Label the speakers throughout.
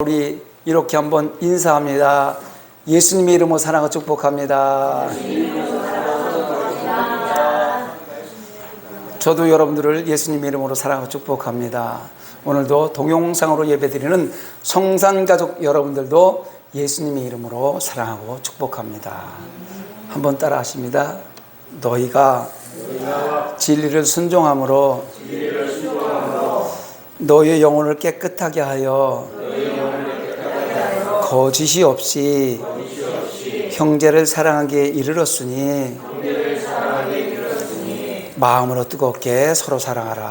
Speaker 1: 우리 이렇게 한번 인사합니다. 예수님의 이름으로 사랑하고 축복합니다. 저도 여러분들을 예수님의 이름으로 사랑하고 축복합니다. 오늘도 동영상으로 예배드리는 성산가족 여러분들도 예수님의 이름으로 사랑하고 축복합니다. 한번 따라 하십니다. 너희가 진리를 순종함으로 너희의 영혼을 깨끗하게 하여 거짓이 없이 형제를 사랑하기에 이르렀으니 마음으로 뜨겁게 서로 사랑하라.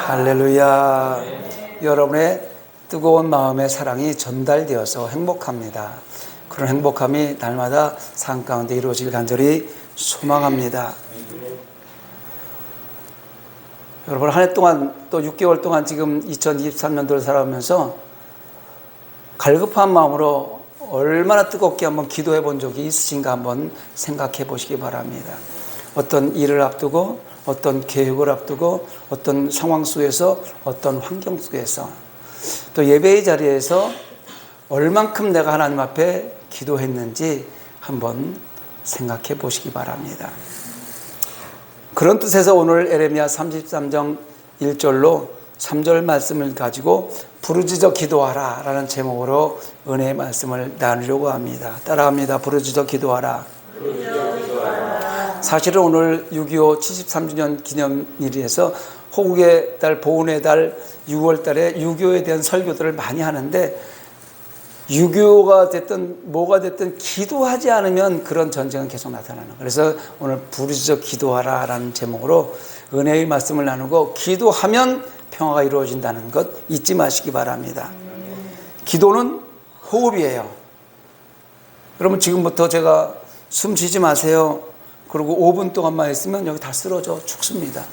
Speaker 1: 할렐루야. 여러분의 뜨거운 마음의 사랑이 전달되어서 행복합니다. 그런 행복함이 날마다 삶 가운데 이루어질 간절히 소망합니다. 여러분, 한 해 동안 또 6개월 동안 지금 2023년도를 살아오면서 갈급한 마음으로 얼마나 뜨겁게 한번 기도해 본 적이 있으신가 한번 생각해 보시기 바랍니다. 어떤 일을 앞두고, 어떤 계획을 앞두고, 어떤 상황 속에서, 어떤 환경 속에서, 또 예배의 자리에서 얼만큼 내가 하나님 앞에 기도했는지 한번 생각해 보시기 바랍니다. 그런 뜻에서 오늘 에레미야 33장 1절로 3절 말씀을 가지고 부르짖어 기도하라 라는 제목으로 은혜의 말씀을 나누려고 합니다. 따라합니다. 부르짖어 기도하라. 사실은 오늘 6.25 73주년 기념일에서 호국의 달, 보훈의 달 6월 달에 6.25에 대한 설교들을 많이 하는데 6.25가 됐든 뭐가 됐든 기도하지 않으면 그런 전쟁은 계속 나타나는 거예요. 그래서 오늘 부르짖어 기도하라 라는 제목으로 은혜의 말씀을 나누고 기도하면 평화가 이루어진다는 것 잊지 마시기 바랍니다. 기도는 호흡이에요. 여러분, 지금부터 제가 숨 쉬지 마세요. 그리고 5분 동안만 있으면 여기 다 쓰러져 죽습니다.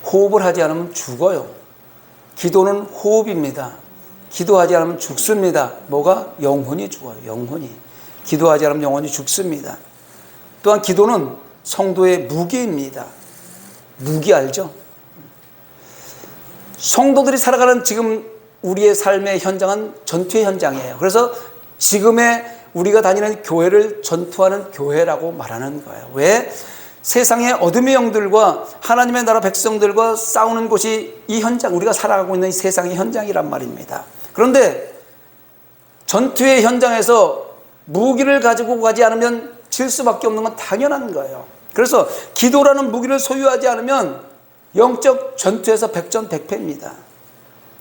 Speaker 1: 호흡을 하지 않으면 죽어요. 기도는 호흡입니다. 기도하지 않으면 죽습니다. 뭐가? 영혼이 죽어요. 영혼이. 기도하지 않으면 영혼이 죽습니다. 또한 기도는 성도의 무기입니다. 무기 알죠? 성도들이 살아가는 지금 우리의 삶의 현장은 전투의 현장이에요. 그래서 지금의 우리가 다니는 교회를 전투하는 교회라고 말하는 거예요. 왜? 세상의 어둠의 영들과 하나님의 나라 백성들과 싸우는 곳이 이 현장, 우리가 살아가고 있는 이 세상의 현장이란 말입니다. 그런데 전투의 현장에서 무기를 가지고 가지 않으면 질 수밖에 없는 건 당연한 거예요. 그래서 기도라는 무기를 소유하지 않으면 영적 전투에서 백전백패입니다.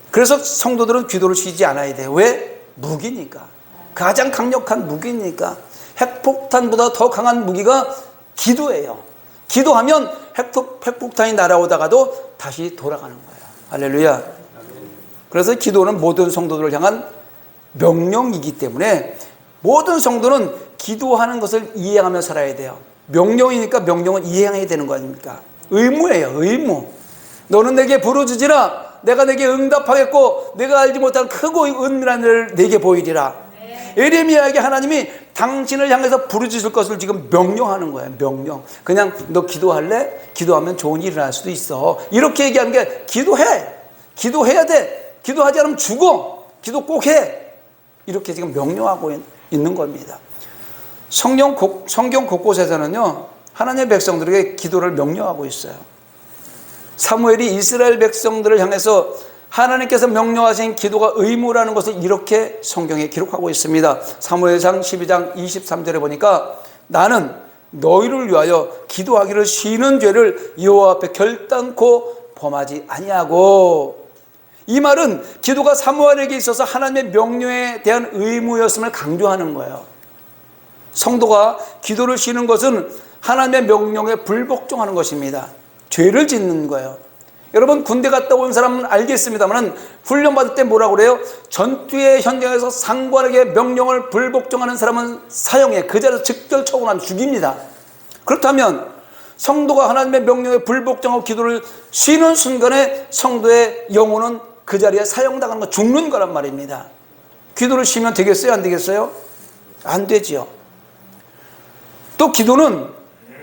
Speaker 1: 그래서 성도들은 기도를 쉬지 않아야 돼요. 왜? 무기니까. 가장 강력한 무기니까. 핵폭탄보다 더 강한 무기가 기도예요. 기도하면 핵폭탄이 날아오다가도 다시 돌아가는 거예요. 할렐루야. 그래서 기도는 모든 성도들을 향한 명령이기 때문에 모든 성도는 기도하는 것을 이행하며 살아야 돼요. 명령이니까 명령은 이행해야 되는 거 아닙니까? 의무예요. 의무. 너는 내게 부르짖으라. 내가 내게 응답하겠고 내가 알지 못한 크고 은밀한 일을 내게 보이리라. 에레미야에게 하나님이 당신을 향해서 부르짖을 것을 지금 명령하는 거예요. 명령. 그냥 너 기도할래? 기도하면 좋은 일이 날 수도 있어. 이렇게 얘기하는 게 기도해. 기도해야 돼. 기도하지 않으면 죽어. 기도 꼭 해. 이렇게 지금 명령하고 있는 겁니다. 성경 곳곳에서는요, 하나님의 백성들에게 기도를 명령하고 있어요. 사무엘이 이스라엘 백성들을 향해서 하나님께서 명령하신 기도가 의무라는 것을 이렇게 성경에 기록하고 있습니다. 사무엘상 12장 23절에 보니까 나는 너희를 위하여 기도하기를 쉬는 죄를 여호와 앞에 결단코 범하지 아니하고, 이 말은 기도가 사무엘에게 있어서 하나님의 명령에 대한 의무였음을 강조하는 거예요. 성도가 기도를 쉬는 것은 하나님의 명령에 불복종하는 것입니다. 죄를 짓는 거예요. 여러분, 군대 갔다 온 사람은 알겠습니다만 훈련받을 때 뭐라고 그래요? 전투의 현장에서 상관에게 명령을 불복종하는 사람은 사형에, 그 자리에서 즉결 처분하면 죽입니다. 그렇다면 성도가 하나님의 명령에 불복종하고 기도를 쉬는 순간에 성도의 영혼은 그 자리에 사형당하는 거, 죽는 거란 말입니다. 기도를 쉬면 되겠어요? 안 되겠어요? 안 되지요. 또 기도는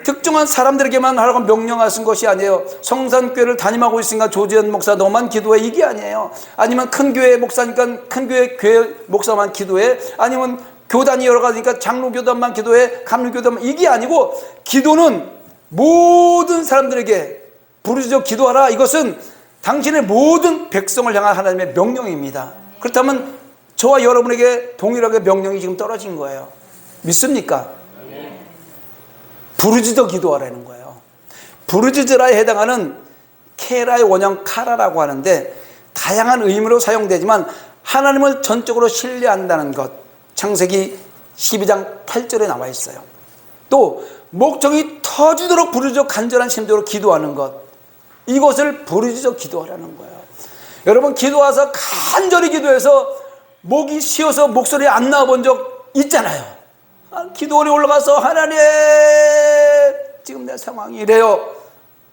Speaker 1: 특정한 사람들에게만 하라고 명령하신 것이 아니에요. 성산교회를 담임하고 있으니까 조지현 목사 너만 기도해, 이게 아니에요. 아니면 큰 교회 목사니까 큰 교회 목사만 기도해, 아니면 교단이 여러 가지니까 장로교단만 기도해, 감리교단만, 이게 아니고 기도는 모든 사람들에게 부르짖어 기도하라. 이것은 당신의 모든 백성을 향한 하나님의 명령입니다. 그렇다면 저와 여러분에게 동일하게 명령이 지금 떨어진 거예요. 믿습니까? 부르짖어 기도하라는 거예요. 부르짖으라에 해당하는 케라의 원형 카라라고 하는데 다양한 의미로 사용되지만 하나님을 전적으로 신뢰한다는 것, 창세기 12장 8절에 나와 있어요. 또 목청이 터지도록 부르짖어 간절한 심정으로 기도하는 것, 이것을 부르짖어 기도하라는 거예요. 여러분, 기도하서 간절히 기도해서 목이 쉬어서 목소리 안 나와본 적 있잖아요. 기도원에 올라가서 하나님, 지금 내 상황이 이래요,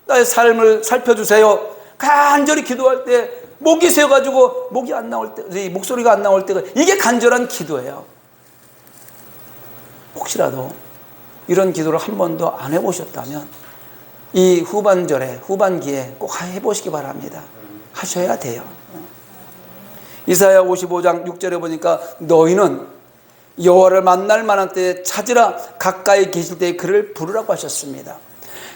Speaker 1: 나의 삶을 살펴주세요. 간절히 기도할 때 목이 새어가지고 목이 안 나올 때, 목소리가 안 나올 때가, 이게 간절한 기도예요. 혹시라도 이런 기도를 한 번도 안 해보셨다면 이 후반기에 꼭 해보시기 바랍니다. 하셔야 돼요. 이사야 55장 6절에 보니까 너희는 여호와를 만날 만한 때에 찾으라, 가까이 계실 때에 그를 부르라고 하셨습니다.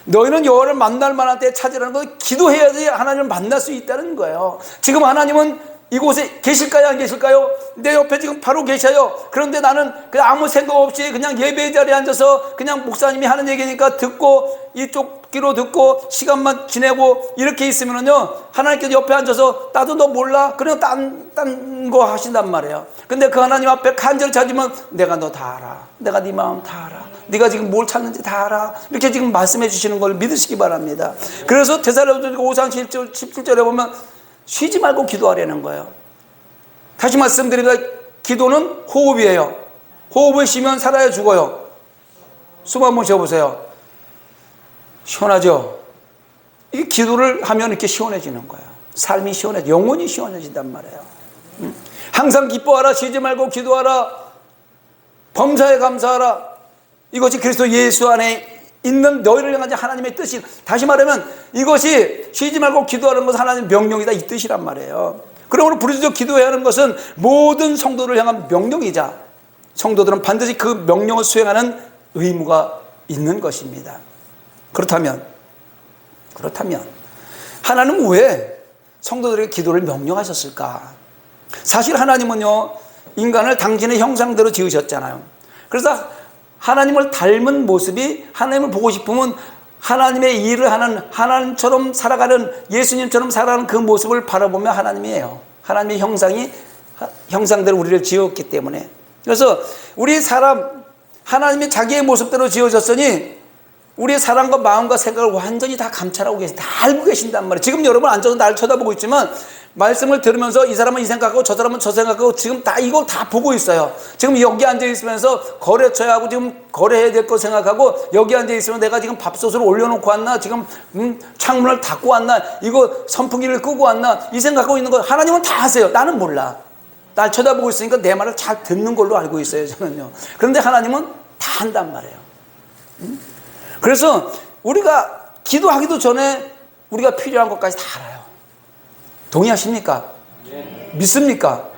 Speaker 1: 너희는 여호와를 만날 만한 때에 찾으라는 건 기도해야지 하나님을 만날 수 있다는 거예요. 지금 하나님은 이곳에 계실까요, 안 계실까요? 내 옆에 지금 바로 계셔요. 그런데 나는 그냥 아무 생각 없이 그냥 예배 자리에 앉아서 그냥 목사님이 하는 얘기니까 듣고, 이쪽 귀로 듣고 시간만 지내고 이렇게 있으면은요, 하나님께서 옆에 앉아서 나도 너 몰라? 그냥 딴 거 하신단 말이에요. 근데 그 하나님 앞에 간절히 찾으면 내가 너 다 알아. 내가 네 마음 다 알아. 네가 지금 뭘 찾는지 다 알아. 이렇게 지금 말씀해 주시는 걸 믿으시기 바랍니다. 그래서 데살로니가 5장 17절에 보면 쉬지 말고 기도하라는 거예요. 다시 말씀드립니다. 기도는 호흡이에요. 호흡을 쉬면 살아야 죽어요. 숨 한번 쉬어보세요. 시원하죠? 이게 기도를 하면 이렇게 시원해지는 거예요. 삶이 시원해져, 영혼이 시원해진단 말이에요. 항상 기뻐하라, 쉬지 말고 기도하라, 범사에 감사하라. 이것이 그리스도 예수 안에 있는 너희를 향한 하나님의 뜻이, 다시 말하면 이것이 쉬지 말고 기도하는 것은 하나님의 명령이다, 이 뜻이란 말이에요. 그러므로 부르짖어 기도해야 하는 것은 모든 성도를 향한 명령이자 성도들은 반드시 그 명령을 수행하는 의무가 있는 것입니다. 그렇다면 하나님은 왜 성도들에게 기도를 명령하셨을까? 사실 하나님은요, 인간을 당신의 형상대로 지으셨잖아요. 그래서 하나님을 닮은 모습이, 하나님을 보고 싶으면 하나님의 일을 하는, 하나님처럼 살아가는, 예수님처럼 살아가는 그 모습을 바라보면 하나님이에요. 하나님의 형상대로 우리를 지었기 때문에. 그래서 우리 사람, 하나님이 자기의 모습대로 지어졌으니 우리의 사랑과 마음과 생각을 완전히 다 감찰하고 다 알고 계신단 말이에요. 지금 여러분 앉아서 날 쳐다보고 있지만 말씀을 들으면서 이 사람은 이 생각하고 저 사람은 저 생각하고 지금 다 이걸 다 보고 있어요. 지금 여기 앉아 있으면서 거래처하고 지금 거래해야 될 거 생각하고, 여기 앉아 있으면 내가 지금 밥솥을 올려놓고 왔나, 지금 창문을 닫고 왔나, 이거 선풍기를 끄고 왔나, 이 생각하고 있는 거 하나님은 다 아세요. 나는 몰라. 날 쳐다보고 있으니까 내 말을 잘 듣는 걸로 알고 있어요, 저는요. 그런데 하나님은 다 한단 말이에요. 그래서 우리가 기도하기도 전에 우리가 필요한 것까지 다 알아요. 동의하십니까? 믿습니까?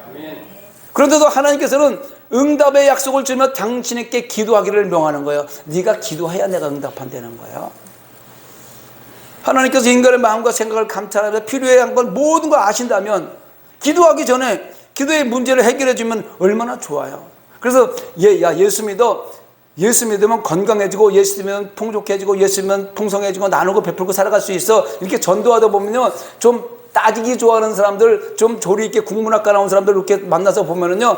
Speaker 1: 그런데도 하나님께서는 응답의 약속을 주며 당신에게 기도하기를 명하는 거예요. 네가 기도해야 내가 응답한다는 거예요. 하나님께서 인간의 마음과 생각을 감찰하면서 필요해 한 건 모든 걸 아신다면 기도하기 전에 기도의 문제를 해결해 주면 얼마나 좋아요. 그래서 예수 믿어, 예수 믿으면 건강해지고, 예수 믿으면 풍족해지고, 예수 믿으면 풍성해지고, 나누고 베풀고 살아갈 수 있어. 이렇게 전도하다 보면요, 좀 따지기 좋아하는 사람들, 좀 조리 있게 국문학과 나온 사람들 이렇게 만나서 보면은요,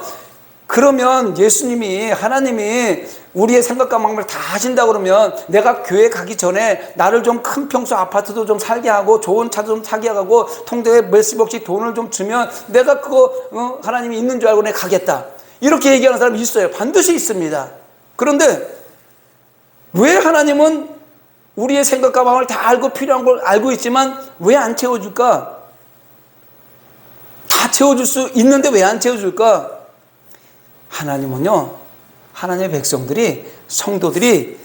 Speaker 1: 그러면 예수님이, 하나님이 우리의 생각과 마음을 다 하신다 그러면 내가 교회 가기 전에 나를 좀 큰 평수 아파트도 좀 살게 하고 좋은 차도 좀 사게 하고 통장에 몇십억씩 돈을 좀 주면 내가 그거 하나님이 있는 줄 알고 내가 가겠다, 이렇게 얘기하는 사람이 있어요. 반드시 있습니다. 그런데 왜 하나님은 우리의 생각과 마음을 다 알고 필요한 걸 알고 있지만 왜 안 채워줄까? 다 채워줄 수 있는데 왜 안 채워줄까? 하나님은요, 하나님의 백성들이, 성도들이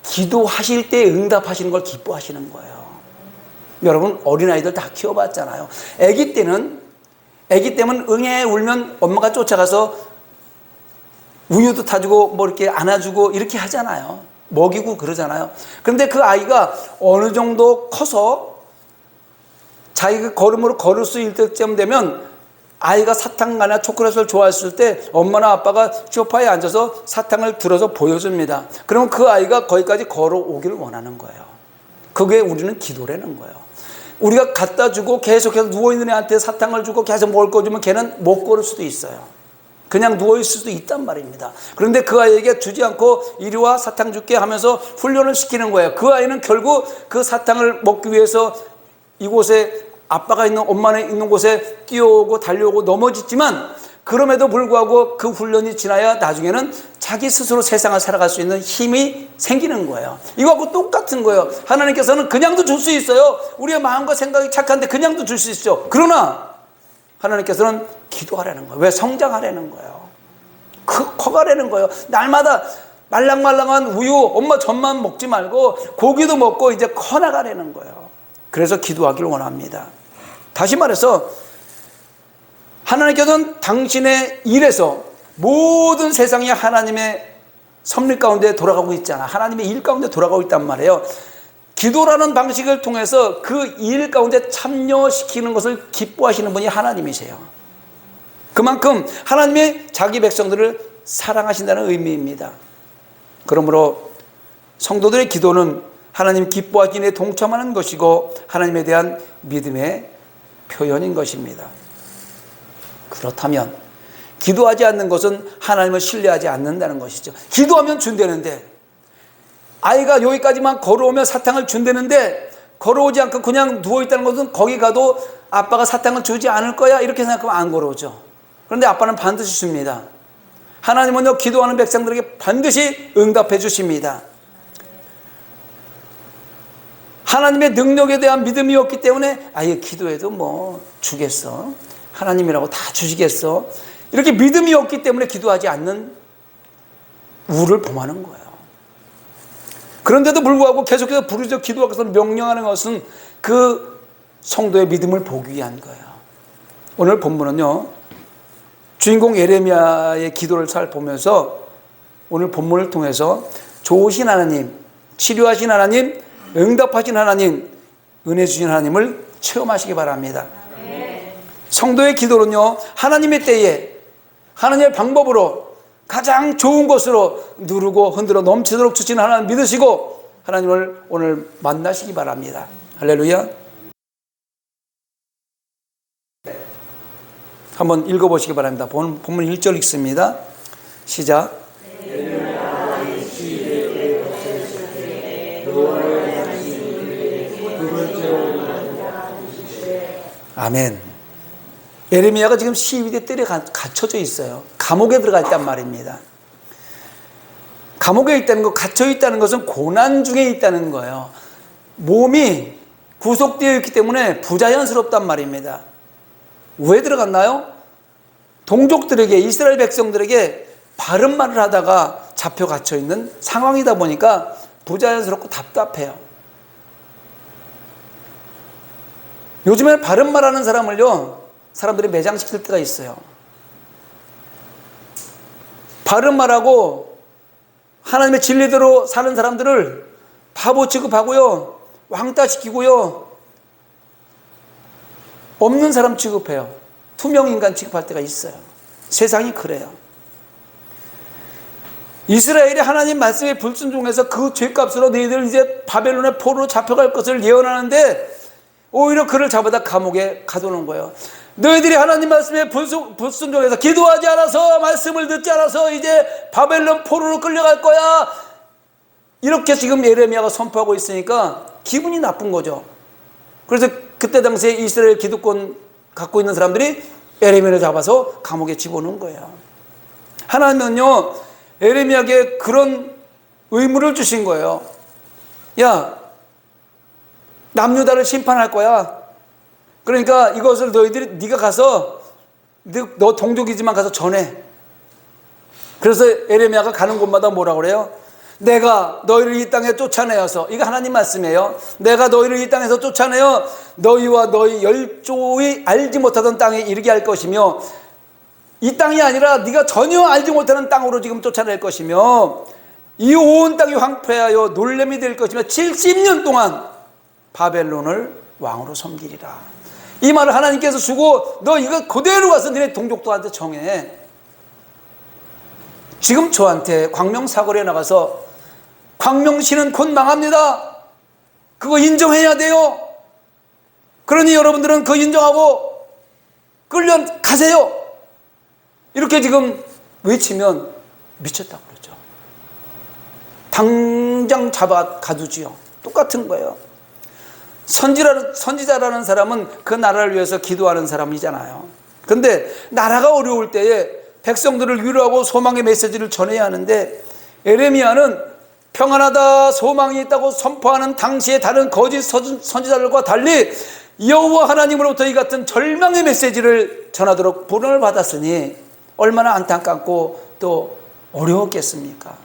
Speaker 1: 기도하실 때 응답하시는 걸 기뻐하시는 거예요. 여러분 어린아이들 다 키워봤잖아요. 아기 때는 응애 울면 엄마가 쫓아가서 우유도 타주고 뭐 이렇게 안아주고 이렇게 하잖아요. 먹이고 그러잖아요. 그런데 그 아이가 어느 정도 커서 자기가 걸음으로 걸을 수 있을 때쯤 되면 아이가 사탕이나 초콜릿을 좋아했을 때 엄마나 아빠가 소파에 앉아서 사탕을 들어서 보여줍니다. 그러면 그 아이가 거기까지 걸어오기를 원하는 거예요. 그게 우리는 기도라는 거예요. 우리가 갖다 주고 계속해서 누워있는 애한테 사탕을 주고 계속 먹을 거 주면 걔는 못 걸을 수도 있어요. 그냥 누워있을 수도 있단 말입니다. 그런데 그 아이에게 주지 않고 이리 와 사탕 줄게 하면서 훈련을 시키는 거예요. 그 아이는 결국 그 사탕을 먹기 위해서 이곳에 아빠가 있는 엄마는 있는 곳에 뛰어오고 달려오고 넘어지지만 그럼에도 불구하고 그 훈련이 지나야 나중에는 자기 스스로 세상을 살아갈 수 있는 힘이 생기는 거예요. 이거하고 똑같은 거예요. 하나님께서는 그냥도 줄 수 있어요. 우리의 마음과 생각이 착한데 그냥도 줄 수 있죠. 그러나 하나님께서는 기도하라는 거예요. 왜? 성장하라는 거예요. 커가라는 거예요. 날마다 말랑말랑한 우유 엄마 젖만 먹지 말고 고기도 먹고 이제 커나가라는 거예요. 그래서 기도하기를 원합니다. 다시 말해서 하나님께서는 당신의 일에서 모든 세상이 하나님의 섭리 가운데 돌아가고 있잖아. 하나님의 일 가운데 돌아가고 있단 말이에요. 기도라는 방식을 통해서 그 일 가운데 참여시키는 것을 기뻐하시는 분이 하나님이세요. 그만큼 하나님이 자기 백성들을 사랑하신다는 의미입니다. 그러므로 성도들의 기도는 하나님 기뻐하시는 데 동참하는 것이고 하나님에 대한 믿음의 표현인 것입니다. 그렇다면 기도하지 않는 것은 하나님을 신뢰하지 않는다는 것이죠. 기도하면 준다는데 아이가 여기까지만 걸어오면 사탕을 준다는데 걸어오지 않고 그냥 누워있다는 것은 거기 가도 아빠가 사탕을 주지 않을 거야 이렇게 생각하면 안 걸어오죠. 그런데 아빠는 반드시 줍니다. 하나님은요 기도하는 백성들에게 반드시 응답해 주십니다. 하나님의 능력에 대한 믿음이 없기 때문에 아예 기도해도 뭐 주겠어, 하나님이라고 다 주시겠어, 이렇게 믿음이 없기 때문에 기도하지 않는 우를 범하는 거예요. 그런데도 불구하고 계속해서 부르짖어 기도하기 위해서 명령하는 것은 그 성도의 믿음을 보기 위한 거예요. 오늘 본문은요 주인공 예레미야의 기도를 살펴보면서 오늘 본문을 통해서 좋으신 하나님, 치료하신 하나님, 응답하신 하나님, 은혜 주신 하나님을 체험하시기 바랍니다. 성도의 기도는요 하나님의 때에 하나님의 방법으로 가장 좋은 것으로 누르고 흔들어 넘치도록 주시는 하나님 믿으시고 하나님을 오늘 만나시기 바랍니다. 할렐루야. 한번 읽어보시기 바랍니다. 본문 1절 읽습니다. 시작. 아멘. 예레미야가 지금 시위대 뜰에 갇혀져 있어요. 감옥에 들어가 있단 말입니다. 감옥에 있다는 것, 갇혀 있다는 것은 고난 중에 있다는 거예요. 몸이 구속되어 있기 때문에 부자연스럽단 말입니다. 왜 들어갔나요? 동족들에게, 이스라엘 백성들에게 바른 말을 하다가 잡혀 갇혀 있는 상황이다 보니까 부자연스럽고 답답해요. 요즘에 바른 말하는 사람을요 사람들이 매장시킬 때가 있어요. 바른 말하고 하나님의 진리대로 사는 사람들을 바보 취급하고요 왕따시키고요 없는 사람 취급해요. 투명인간 취급할 때가 있어요. 세상이 그래요. 이스라엘이 하나님 말씀에 불순종해서 그 죄값으로 너희들 이제 바벨론의 포로로 잡혀갈 것을 예언하는데 오히려 그를 잡아다 감옥에 가두는 거예요. 너희들이 하나님 말씀에 불순종해서 기도하지 않아서 말씀을 듣지 않아서 이제 바벨론 포로로 끌려갈 거야. 이렇게 지금 예레미야가 선포하고 있으니까 기분이 나쁜 거죠. 그래서 그때 당시에 이스라엘 기득권 갖고 있는 사람들이 예레미야를 잡아서 감옥에 집어넣은 거예요. 하나님은요 예레미야에게 그런 의무를 주신 거예요. 야, 남유다를 심판할 거야. 그러니까 이것을 네가 가서 너 동족이지만 가서 전해. 그래서 예레미야가 가는 곳마다 뭐라고 그래요? 내가 너희를 이 땅에 쫓아내어서, 이거 하나님 말씀이에요. 내가 너희를 이 땅에서 쫓아내어 너희와 너희 열조의 알지 못하던 땅에 이르게 할 것이며, 이 땅이 아니라 네가 전혀 알지 못하는 땅으로 지금 쫓아낼 것이며, 이 온 땅이 황폐하여 놀림이 될 것이며 70년 동안 바벨론을 왕으로 섬기리라. 이 말을 하나님께서 주고, 너 이거 그대로 가서 너네 동족들한테 정해. 지금 저한테 광명사거리에 나가서 광명시는 곧 망합니다, 그거 인정해야 돼요. 그러니 여러분들은 그거 인정하고 끌려가세요, 이렇게 지금 외치면 미쳤다고 그러죠. 당장 잡아 가두지요. 똑같은 거예요. 선지자라는 사람은 그 나라를 위해서 기도하는 사람이잖아요. 근데 나라가 어려울 때에 백성들을 위로하고 소망의 메시지를 전해야 하는데, 에레미야는 평안하다, 소망이 있다고 선포하는 당시에 다른 거짓 선지자들과 달리 여호와 하나님으로부터 이 같은 절망의 메시지를 전하도록 부름을 받았으니 얼마나 안타깝고 또 어려웠겠습니까?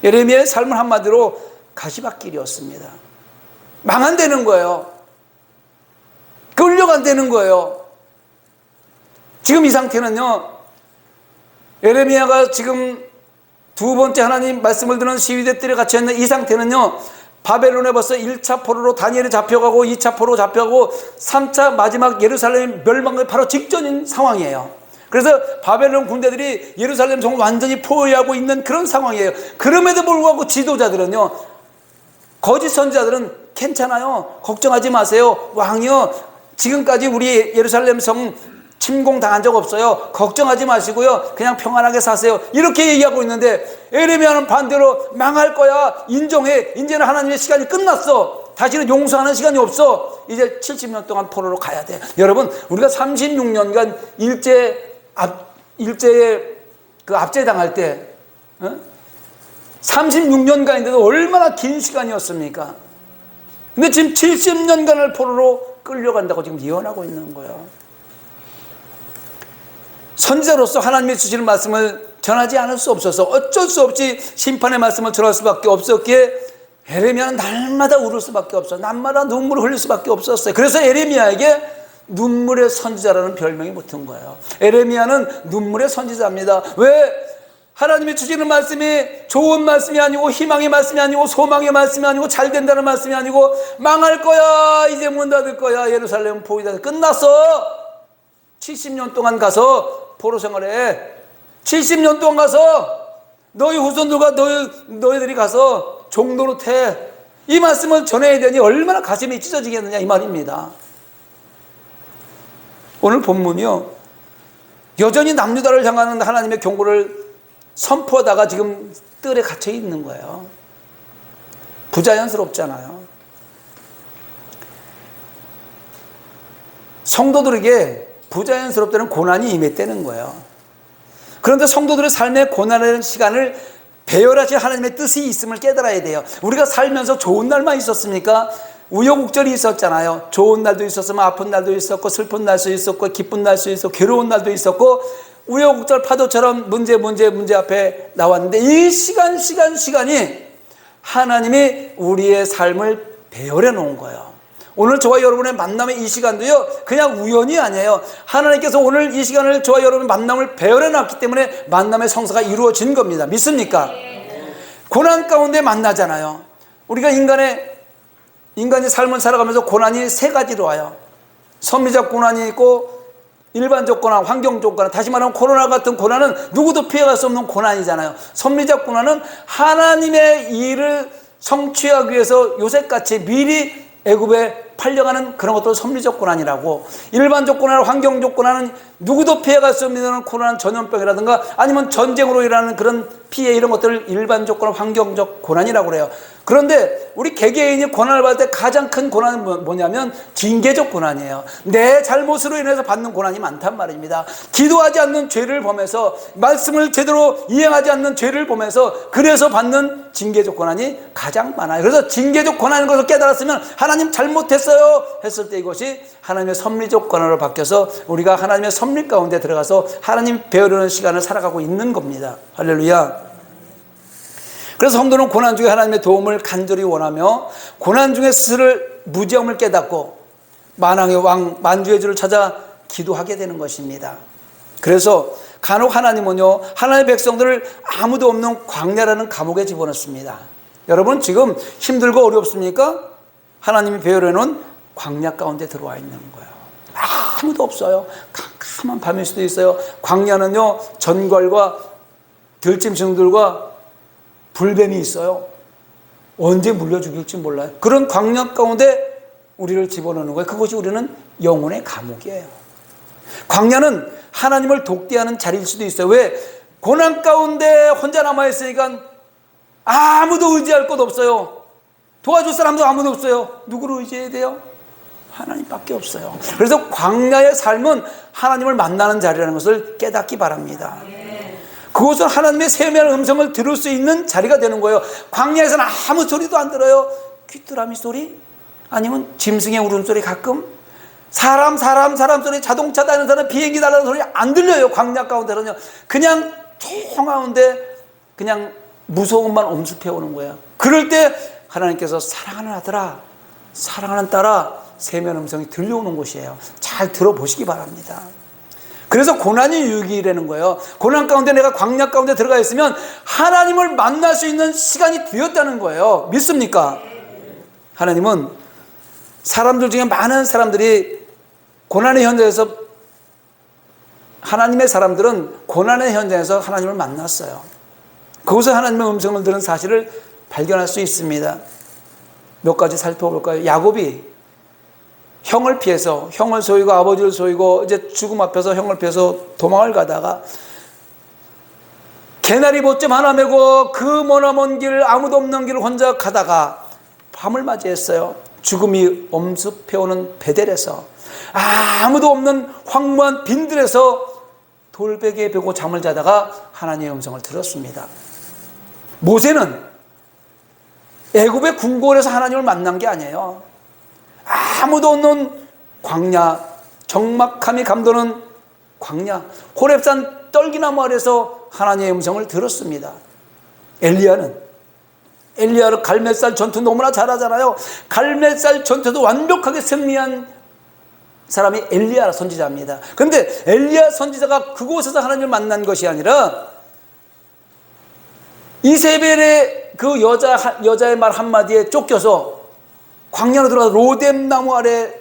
Speaker 1: 예레미야의 삶은 한마디로 가시밭길이었습니다. 망한다는 거예요. 끌려간다는 거예요. 지금 이 상태는요, 예레미야가 지금 두 번째 하나님 말씀을 듣는 시위대들에 갇혀있는 이 상태는요, 바벨론에 벌써 1차 포로로 다니엘이 잡혀가고 2차 포로로 잡혀가고 3차 마지막 예루살렘 멸망의 바로 직전인 상황이에요. 그래서 바벨론 군대들이 예루살렘 성을 완전히 포위하고 있는 그런 상황이에요. 그럼에도 불구하고 지도자들은요, 거짓 선지자들은 괜찮아요, 걱정하지 마세요, 왕이요 지금까지 우리 예루살렘 성 침공당한 적 없어요, 걱정하지 마시고요 그냥 평안하게 사세요, 이렇게 얘기하고 있는데, 에레미야는 반대로 망할 거야, 인정해, 이제는 하나님의 시간이 끝났어, 다시는 용서하는 시간이 없어, 이제 70년 동안 포로로 가야 돼. 여러분, 우리가 36년간 일제에 그 압제당할 때 36년간인데도 얼마나 긴 시간이었습니까? 근데 지금 70년간을 포로로 끌려간다고 지금 예언하고 있는 거예요. 선지자로서 하나님이 주시는 말씀을 전하지 않을 수 없어서 어쩔 수 없이 심판의 말씀을 전할 수밖에 없었기에 에레미야는 날마다 울을 수밖에 없어, 날마다 눈물을 흘릴 수밖에 없었어요. 그래서 에레미야에게 눈물의 선지자라는 별명이 붙은 거예요. 에레미야는 눈물의 선지자입니다. 왜? 하나님이 주시는 말씀이 좋은 말씀이 아니고 희망의 말씀이 아니고 소망의 말씀이 아니고 잘 된다는 말씀이 아니고 망할 거야, 이제 문 닫을 거야, 예루살렘 포위다, 끝났어, 70년 동안 가서 포로 생활해, 70년 동안 가서 너희 후손들과 너희들이 가서 종노릇해, 이 말씀을 전해야 되니 얼마나 가슴이 찢어지겠느냐, 이 말입니다. 오늘 본문이요, 여전히 남유다를 향하는 하나님의 경고를 선포하다가 지금 뜰에 갇혀 있는 거예요. 부자연스럽잖아요. 성도들에게 부자연스럽다는 고난이 임했다는 거예요. 그런데 성도들의 삶의 고난의 시간을 배열하신 하나님의 뜻이 있음을 깨달아야 돼요. 우리가 살면서 좋은 날만 있었습니까? 우여곡절이 있었잖아요. 좋은 날도 있었으면 아픈 날도 있었고, 슬픈 날도 있었고, 기쁜 날도 있었고, 괴로운 날도 있었고, 우여곡절 파도처럼 문제 앞에 나왔는데, 이 시간이 하나님이 우리의 삶을 배열해 놓은 거예요. 오늘 저와 여러분의 만남의 이 시간도요, 그냥 우연이 아니에요. 하나님께서 오늘 이 시간을 저와 여러분의 만남을 배열해 놨기 때문에 만남의 성사가 이루어진 겁니다. 믿습니까? 고난 가운데 만나잖아요. 우리가 인간의 삶을 살아가면서 고난이 세 가지로 와요. 선미적 고난이 있고, 일반적 고난, 환경적 고난, 다시 말하면 코로나 같은 고난은 누구도 피해갈 수 없는 고난이잖아요. 선미적 고난은 하나님의 일을 성취하기 위해서 요셉같이 미리 애굽에 팔려가는 그런 것도 섭리적 고난이라고, 일반적 고난, 환경적 고난은 누구도 피해갈 수 없는 고난, 전염병이라든가 아니면 전쟁으로 일어나는 그런 피해, 이런 것들을 일반적 고난, 환경적 고난이라고 그래요. 그런데 우리 개개인이 고난을 받을 때 가장 큰 고난은 뭐냐면 징계적 고난이에요. 내 잘못으로 인해서 받는 고난이 많단 말입니다. 기도하지 않는 죄를 범해서, 말씀을 제대로 이행하지 않는 죄를 범해서, 그래서 받는 징계적 고난이 가장 많아요. 그래서 징계적 고난인 것을 깨달았으면 하나님 잘못했어요 했을 때 이것이 하나님의 섭리적 고난으로 바뀌어서 우리가 하나님의 섭리 가운데 들어가서 하나님 배우려는 시간을 살아가고 있는 겁니다. 할렐루야. 그래서 성도는 고난 중에 하나님의 도움을 간절히 원하며 고난 중에 스스로를 무지함을 깨닫고 만왕의 왕 만주의 주를 찾아 기도하게 되는 것입니다. 그래서 간혹 하나님은요, 하나님의 백성들을 아무도 없는 광야라는 감옥에 집어넣습니다. 여러분 지금 힘들고 어렵습니까? 하나님이 배열해놓은 광야 가운데 들어와 있는 거예요. 아무도 없어요. 캄캄한 밤일 수도 있어요. 광야는요, 전갈과 들짐승들과 불뱀이 있어요. 언제 물려 죽일지 몰라요. 그런 광야 가운데 우리를 집어넣는 거예요. 그것이 우리는 영혼의 감옥이에요. 광야는 하나님을 독대하는 자리일 수도 있어요. 왜? 고난 가운데 혼자 남아있으니까 아무도 의지할 것 없어요. 도와줄 사람도 아무도 없어요. 누구를 의지해야 돼요? 하나님밖에 없어요. 그래서 광야의 삶은 하나님을 만나는 자리라는 것을 깨닫기 바랍니다. 그것은 하나님의 세미한 음성을 들을 수 있는 자리가 되는 거예요. 광야에서는 아무 소리도 안 들어요. 귀뚜라미 소리? 아니면 짐승의 울음소리, 가끔 사람 소리, 자동차 다니는 사람, 비행기 날아가는 소리 안 들려요. 광야 가운데는요. 그냥 조용한데 그냥 무서움만 엄습해 오는 거예요. 그럴 때 하나님께서 사랑하는 아들아, 사랑하는 딸아, 세미한 음성이 들려오는 곳이에요. 잘 들어보시기 바랍니다. 그래서 고난이 유익이라는 거예요. 고난 가운데 내가 광야 가운데 들어가 있으면 하나님을 만날 수 있는 시간이 되었다는 거예요. 믿습니까? 하나님은 사람들 중에 많은 사람들이 고난의 현장에서, 하나님의 사람들은 고난의 현장에서 하나님을 만났어요. 거기서 하나님의 음성을 들은 사실을 발견할 수 있습니다. 몇 가지 살펴볼까요? 야곱이 형을 피해서, 형을 속이고 아버지를 속이고 이제 죽음 앞에서 형을 피해서 도망을 가다가 개나리 보쯤 하나 메고 그 머나먼 길, 아무도 없는 길을 혼자 가다가 밤을 맞이했어요. 죽음이 엄습해오는 베델에서, 아무도 없는 황무한 빈들에서 돌베개에 베고 잠을 자다가 하나님의 음성을 들었습니다. 모세는 애굽의 궁궐에서 하나님을 만난 게 아니에요. 아무도 없는 광야, 적막함이 감도는 광야, 호렙산 떨기나무 아래서 하나님의 음성을 들었습니다. 엘리야는 갈멜살 전투 너무나 잘하잖아요. 갈멜살 전투도 완벽하게 승리한 사람이 엘리야 선지자입니다. 그런데 엘리야 선지자가 그곳에서 하나님을 만난 것이 아니라 이세벨의 그 여자의 말 한마디에 쫓겨서 광야로 들어가서 로뎀나무 아래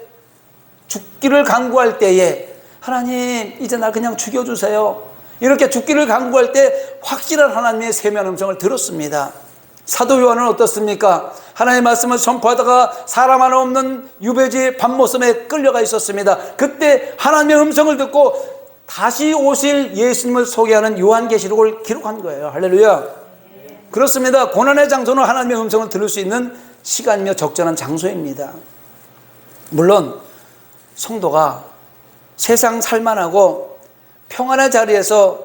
Speaker 1: 죽기를 간구할 때에 하나님 이제 날 그냥 죽여주세요, 이렇게 죽기를 간구할 때 확실한 하나님의 세미한 음성을 들었습니다. 사도 요한은 어떻습니까? 하나님의 말씀을 전파하다가 사람 하나 없는 유배지 밤모섬에 끌려가 있었습니다. 그때 하나님의 음성을 듣고 다시 오실 예수님을 소개하는 요한계시록을 기록한 거예요. 할렐루야. 그렇습니다. 고난의 장소는 하나님의 음성을 들을 수 있는 시간이며 적절한 장소입니다. 물론 성도가 세상 살만하고 평안의 자리에서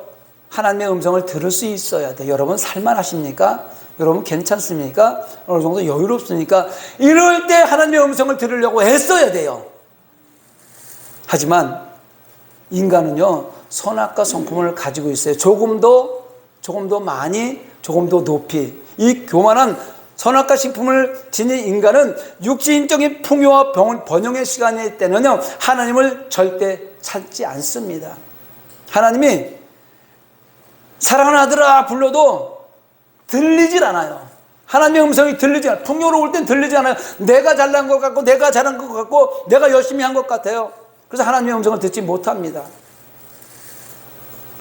Speaker 1: 하나님의 음성을 들을 수 있어야 돼요. 여러분 살만하십니까? 여러분 괜찮습니까? 어느 정도 여유롭습니까? 이럴 때 하나님의 음성을 들으려고 애써야 돼요. 하지만 인간은요, 선악과 성품을 가지고 있어요. 조금 더 많이, 조금 더 높이. 이 교만한 선악과 식품을 지닌 인간은 육신적인 풍요와 번영의 시간일 때는요, 하나님을 절대 찾지 않습니다. 하나님이 사랑하는 아들아 불러도 들리질 않아요. 하나님의 음성이 들리지 않아요. 풍요로울 땐 들리지 않아요. 내가 잘난 것 같고, 내가 잘한 것 같고, 내가 열심히 한 것 같아요. 그래서 하나님의 음성을 듣지 못합니다.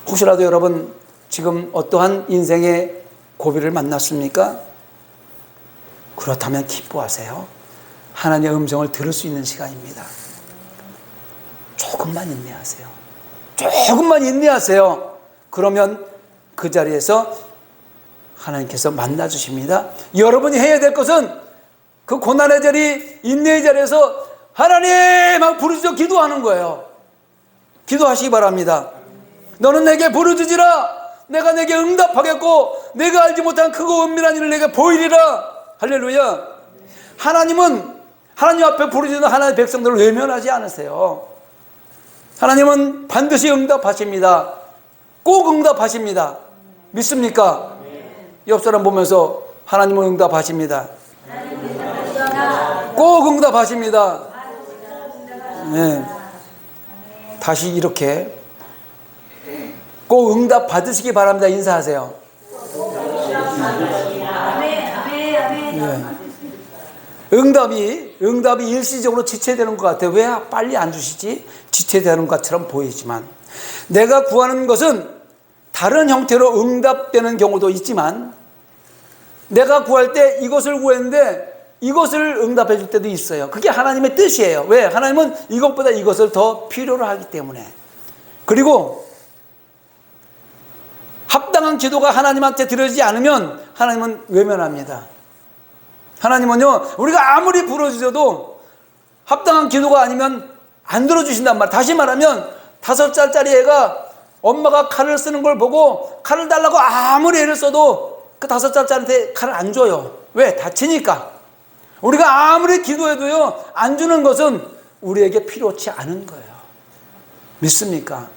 Speaker 1: 혹시라도 여러분 지금 어떠한 인생의 고비를 만났습니까? 그렇다면 기뻐하세요. 하나님의 음성을 들을 수 있는 시간입니다. 조금만 인내하세요. 조금만 인내하세요. 그러면 그 자리에서 하나님께서 만나주십니다. 여러분이 해야 될 것은 그 고난의 자리, 인내의 자리에서 하나님 막 부르짖어 기도하는 거예요. 기도하시기 바랍니다. 너는 내게 부르짖으라. 내가 내게 응답하겠고 내가 알지 못한 크고 은밀한 일을 내게 보이리라. 할렐루야. 하나님은 하나님 앞에 부르짖는 하나님의 백성들을 외면하지 않으세요. 하나님은 반드시 응답하십니다. 꼭 응답하십니다. 믿습니까? 옆 사람 보면서 하나님은 응답하십니다. 꼭 응답하십니다. 네. 다시 이렇게 꼭 응답 받으시기 바랍니다. 인사하세요. 네. 응답이 일시적으로 지체되는 것 같아요. 왜 빨리 안 주시지? 지체되는 것처럼 보이지만 내가 구하는 것은 다른 형태로 응답되는 경우도 있지만 내가 구할 때 이것을 구했는데 이것을 응답해 줄 때도 있어요. 그게 하나님의 뜻이에요. 왜? 하나님은 이것보다 이것을 더 필요로 하기 때문에. 그리고 합당한 기도가 하나님한테 드려지지 않으면 하나님은 외면합니다. 하나님은요, 우리가 아무리 부르짖어도 합당한 기도가 아니면 안 들어주신단 말이에요. 다시 말하면 5살짜리 애가 엄마가 칼을 쓰는 걸 보고 칼을 달라고 아무리 애를 써도 그 5살짜리한테 칼을 안 줘요. 왜? 다치니까. 우리가 아무리 기도해도요, 안 주는 것은 우리에게 필요치 않은 거예요. 믿습니까?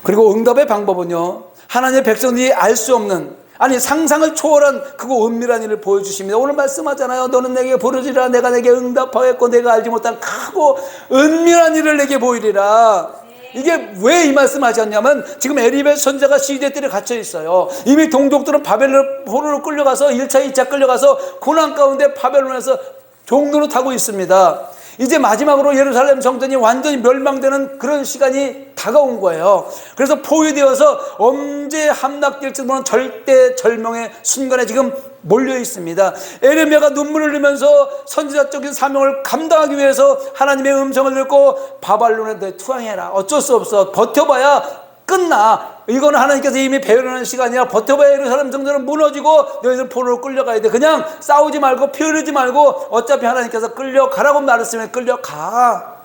Speaker 1: 그리고 응답의 방법은요, 하나님의 백성들이 알 수 없는, 아니 상상을 초월한 그거 은밀한 일을 보여주십니다. 오늘 말씀하잖아요. 너는 내게 부르짖으라 내가 내게 응답하겠고 내가 알지 못한 크고 은밀한 일을 내게 보이리라. 이게 왜 이 말씀하셨냐면 지금 에리벨 선자가 시대들에 갇혀 있어요. 이미 동족들은 바벨론으로 끌려가서 1차 2차 끌려가서 고난 가운데 바벨론에서 종로로 타고 있습니다. 이제 마지막으로 예루살렘 성전이 완전히 멸망되는 그런 시간이 다가온 거예요. 그래서 포위되어서 언제 함락될지 모르는 절대절명의 순간에 지금 몰려 있습니다. 에레미야가 눈물을 흘리면서 선지자적인 사명을 감당하기 위해서 하나님의 음성을 듣고 바벨론에 투항해라. 어쩔 수 없어. 버텨봐야 끝나. 이거는 하나님께서 이미 배려하는 시간이야. 버텨봐야 예루살렘 성전은 무너지고 너희들 포로로 끌려가야 돼. 그냥 싸우지 말고 피 흐르지 말고 어차피 하나님께서 끌려가라고 말했으면 끌려가.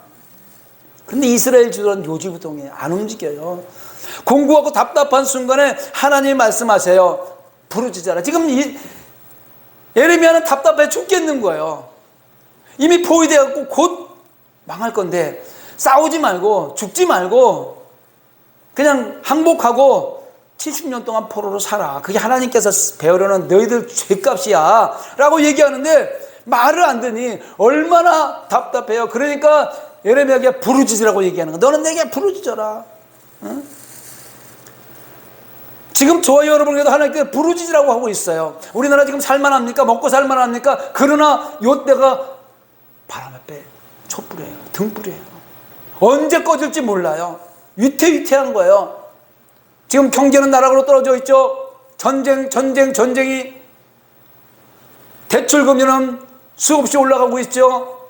Speaker 1: 근데 이스라엘 지도는 요지부동해. 안 움직여요. 공고하고 답답한 순간에 하나님이 말씀하세요. 부르짖어라. 지금 예레미야는 답답해 죽겠는 거예요. 이미 포위되었고 곧 망할 건데 싸우지 말고 죽지 말고 그냥 항복하고 70년 동안 포로로 살아. 그게 하나님께서 배우려는 너희들 죄값이야 라고 얘기하는데 말을 안 듣니 얼마나 답답해요. 그러니까 예레미야에게 부르짖으라고 얘기하는 거야. 너는 내게 부르짖어라. 응? 지금 저와 여러분에게도 하나님께 부르짖으라고 하고 있어요. 우리나라 지금 살만합니까? 먹고 살만합니까? 그러나 요때가 바람 앞에 촛불이에요. 등불이에요. 언제 꺼질지 몰라요. 위태위태한 거예요. 지금 경제는 나락으로 떨어져 있죠. 전쟁이 대출금리는 수없이 올라가고 있죠.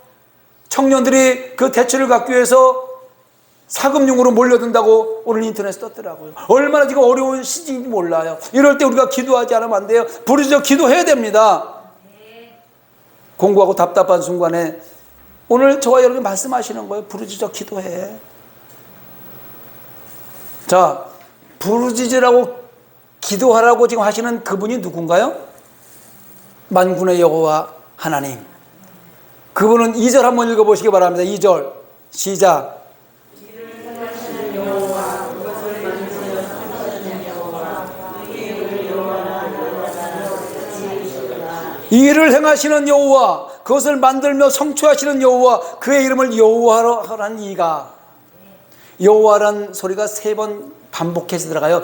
Speaker 1: 청년들이 그 대출을 갚기 위해서 사금융으로 몰려든다고 오늘 인터넷에 떴더라고요. 얼마나 지금 어려운 시기인지 몰라요. 이럴 때 우리가 기도하지 않으면 안 돼요. 부르짖어 기도해야 됩니다. 공고하고 답답한 순간에 오늘 저와 여러분이 말씀하시는 거예요. 부르짖어 기도해. 자, 부르짖으라고 기도하라고 지금 하시는 그분이 누군가요? 만군의 여호와 하나님. 그분은 2절 한번 읽어보시기 바랍니다. 2절 시작. 이 일을 행하시는 여호와, 그것을 만들며 성취하시는 여호와, 그의 이름을 여호와로 하라는 이가. 여호와라는 소리가 3번 반복해서 들어가요.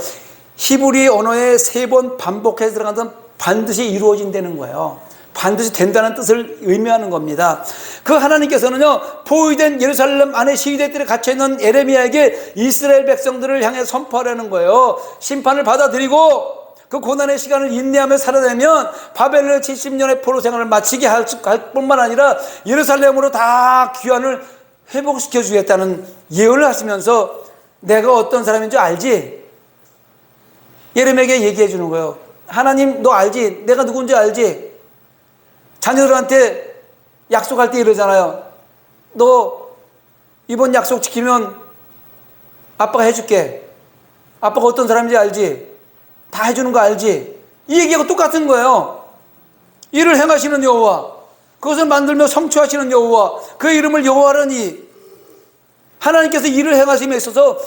Speaker 1: 히브리 언어에 3번 반복해서 들어가면 반드시 이루어진다는 거예요. 반드시 된다는 뜻을 의미하는 겁니다. 그 하나님께서는요, 포위된 예루살렘 안에 시위대들에 갇혀있는 예레미야에게 이스라엘 백성들을 향해 선포하려는 거예요. 심판을 받아들이고 그 고난의 시간을 인내하며 살아내면 바벨론의 70년의 포로 생활을 마치게 할 뿐만 아니라 예루살렘으로 다 귀환을 회복시켜 주겠다는 예언을 하시면서 내가 어떤 사람인 줄 알지? 예레미야에게 얘기해 주는 거예요. 하나님 너 알지? 내가 누군지 알지? 자녀들한테 약속할 때 이러잖아요. 너 이번 약속 지키면 아빠가 해줄게. 아빠가 어떤 사람인지 알지? 다 해주는 거 알지? 이 얘기하고 똑같은 거예요. 이를 행하시는 여호와, 그것을 만들며 성취하시는 여호와, 그의 이름을 여호와라니. 하나님께서 일을 행하심에 있어서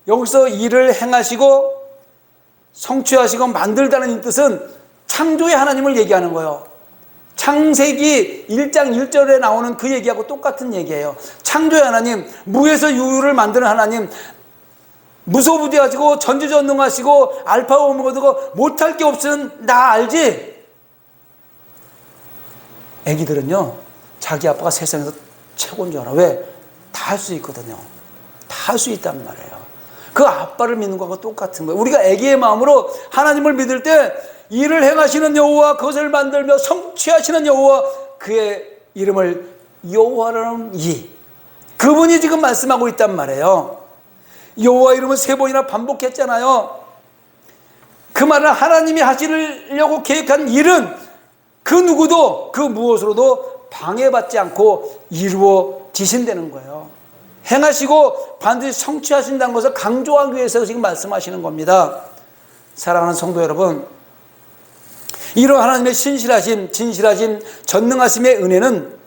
Speaker 1: 여기서 일을 행하시고 성취하시고 만들다는 뜻은 창조의 하나님을 얘기하는 거예요. 창세기 1장 1절에 나오는 그 얘기하고 똑같은 얘기예요. 창조의 하나님, 무에서 유를 만드는 하나님, 무소부지하시고 전지전능하시고 알파 오메가고 못할 게 없으면 나 알지? 애기들은요, 자기 아빠가 세상에서 최고인 줄 알아. 왜? 다 할 수 있거든요. 다 할 수 있단 말이에요. 그 아빠를 믿는 거하고 똑같은 거예요. 우리가 애기의 마음으로 하나님을 믿을 때 일을 행하시는 여호와, 그것을 만들며 성취하시는 여호와, 그의 이름을 여호와라는 그분이 지금 말씀하고 있단 말이에요. 여호와 이름은 3번이나 반복했잖아요. 그 말은 하나님이 하시려고 계획한 일은 그 누구도 그 무엇으로도 방해받지 않고 이루어지신다는 거예요. 행하시고 반드시 성취하신다는 것을 강조하기 위해서 지금 말씀하시는 겁니다. 사랑하는 성도 여러분, 이런 하나님의 신실하심, 진실하심, 전능하심의 은혜는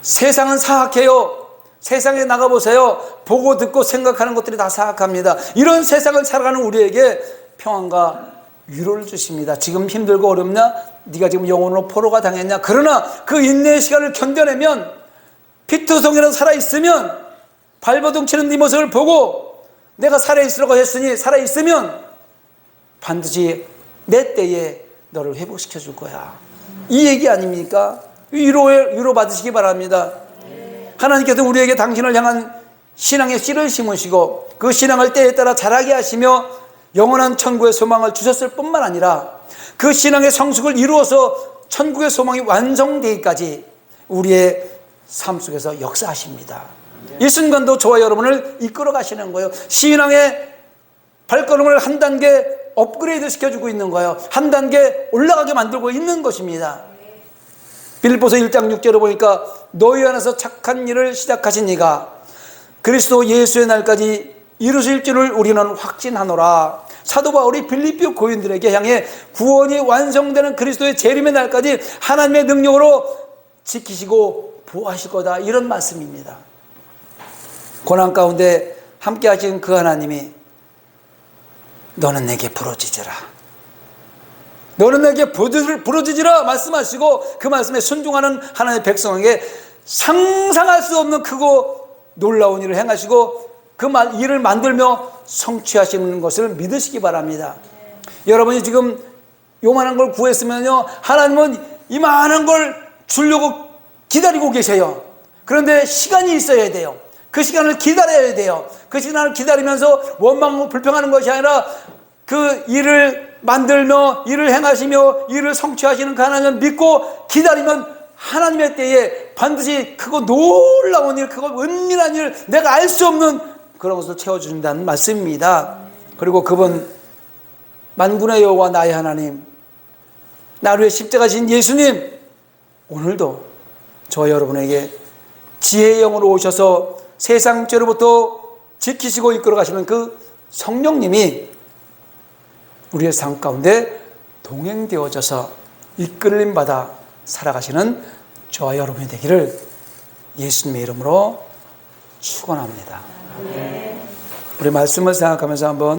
Speaker 1: 세상은 사악해요. 세상에 나가보세요. 보고 듣고 생각하는 것들이 다 사악합니다. 이런 세상을 살아가는 우리에게 평안과 위로를 주십니다. 지금 힘들고 어렵냐? 네가 지금 영혼으로 포로가 당했냐? 그러나 그 인내의 시간을 견뎌내면, 피투성이라도 살아있으면, 발버둥 치는 네 모습을 보고 내가 살아있으라고 했으니 살아있으면 반드시 내 때에 너를 회복시켜 줄 거야. 이 얘기 아닙니까? 위로 받으시기 바랍니다. 하나님께서 우리에게 당신을 향한 신앙의 씨를 심으시고 그 신앙을 때에 따라 자라게 하시며 영원한 천국의 소망을 주셨을 뿐만 아니라 그 신앙의 성숙을 이루어서 천국의 소망이 완성되기까지 우리의 삶 속에서 역사하십니다. 이 순간도 저와 여러분을 이끌어 가시는 거예요. 신앙의 발걸음을 한 단계 업그레이드 시켜주고 있는 거예요. 한 단계 올라가게 만들고 있는 것입니다. 빌립보서 1장 6절에 보니까 너희 안에서 착한 일을 시작하신 이가 그리스도 예수의 날까지 이루실 줄을 우리는 확신하노라. 사도 바울이 빌립보 고인들에게 향해 구원이 완성되는 그리스도의 재림의 날까지 하나님의 능력으로 지키시고 보호하실 거다, 이런 말씀입니다. 고난 가운데 함께 하신 그 하나님이 너는 내게 부러지지라, 너는 내게 부러지지라 말씀하시고 그 말씀에 순종하는 하나님의 백성에게 상상할 수 없는 크고 놀라운 일을 행하시고 그 일을 만들며 성취하시는 것을 믿으시기 바랍니다. 여러분이 지금 요만한 걸 구했으면요, 하나님은 이만한 걸 주려고 기다리고 계세요. 그런데 시간이 있어야 돼요. 그 시간을 기다려야 돼요. 그 시간을 기다리면서 원망하고 불평하는 것이 아니라 그 일을 만들며 일을 행하시며 일을 성취하시는 그 하나님을 믿고 기다리면 하나님의 때에 반드시 크고 놀라운 일, 크고 은밀한 일, 내가 알 수 없는 그런 것을 채워준다는 말씀입니다. 그리고 그분 만군의 여호와 나의 하나님, 나를 위해 십자가 진 예수님, 오늘도 저 여러분에게 지혜의 영으로 오셔서 세상 죄로부터 지키시고 이끌어 가시는 그 성령님이 우리의 삶 가운데 동행되어져서 이끌림 받아 살아가시는 저와 여러분이 되기를 예수님의 이름으로 축원합니다. 우리 말씀을 생각하면서 한번